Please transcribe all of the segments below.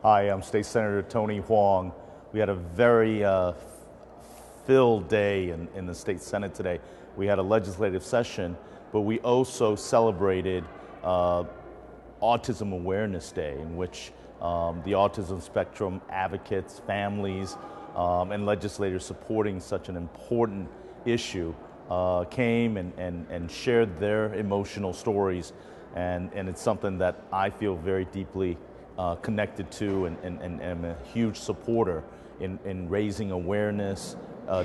Hi, I'm State Senator Tony Hwang. We had a very filled day in the State Senate today. We had a legislative session, but we also celebrated Autism Awareness Day, in which the autism spectrum advocates, families, and legislators supporting such an important issue came and shared their emotional stories, and it's something that I feel very deeply connected to and am a huge supporter in raising awareness,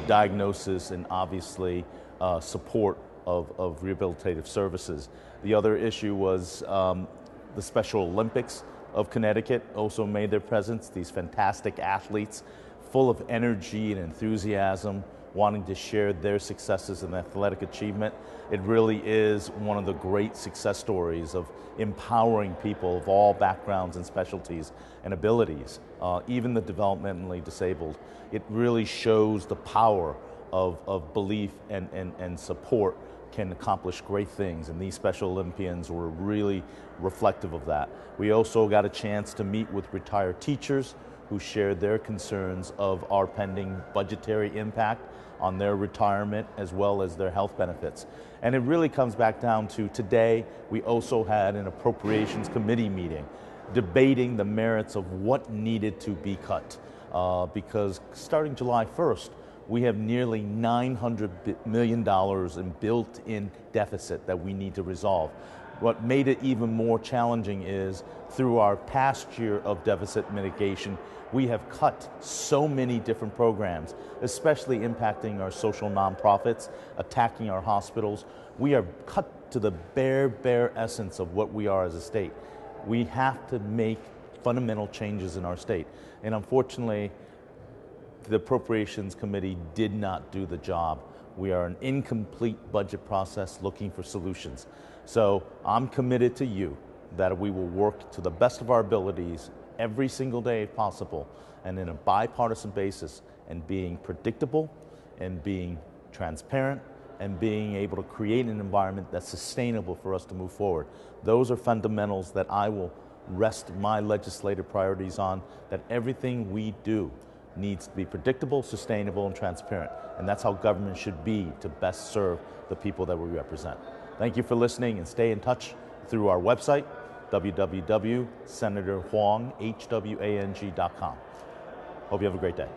diagnosis, and obviously support of rehabilitative services. The other issue was the Special Olympics of Connecticut also made their presence. These fantastic athletes full of energy and enthusiasm, wanting to share their successes and athletic achievement. It really is one of the great success stories of empowering people of all backgrounds and specialties and abilities, even the developmentally disabled. It really shows the power of belief and support can accomplish great things, and these Special Olympians were really reflective of that. We also got a chance to meet with retired teachers who shared their concerns of our pending budgetary impact on their retirement as well as their health benefits. And it really comes back down to today, we also had an Appropriations Committee meeting debating the merits of what needed to be cut. Because starting July 1st, we have nearly $900 million in built-in deficit that we need to resolve. What made it even more challenging is through our past year of deficit mitigation, we have cut so many different programs, especially impacting our social nonprofits, attacking our hospitals. We are cut to the bare essence of what we are as a state. We have to make fundamental changes in our state. And unfortunately, the Appropriations Committee did not do the job. We are an incomplete budget process looking for solutions. So I'm committed to you that we will work to the best of our abilities every single day if possible, and in a bipartisan basis, and being predictable and being transparent and being able to create an environment that's sustainable for us to move forward. Those are fundamentals that I will rest my legislative priorities on, that everything we do needs to be predictable, sustainable, and transparent. And that's how government should be to best serve the people that we represent. Thank you for listening, and stay in touch through our website, www.senatorhwang.com. Hope you have a great day.